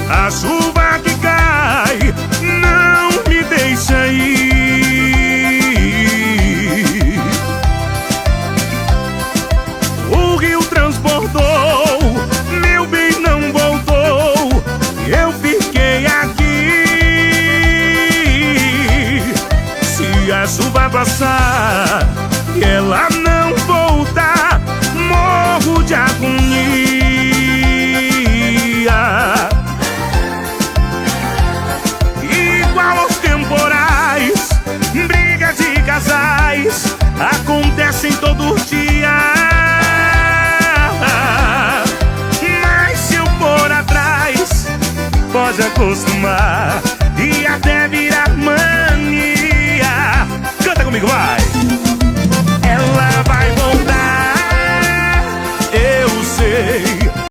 A chuva que cai não me deixa ir. O rio transbordou, meu bem não voltou, eu fiquei aqui. Se a chuva passar e ela não voltar, morro de agonia. Igual aos temporais, brigas de casais acontecem todo dia. Mas se eu for atrás, pode acostumar e até virar mania. Canta comigo, vai!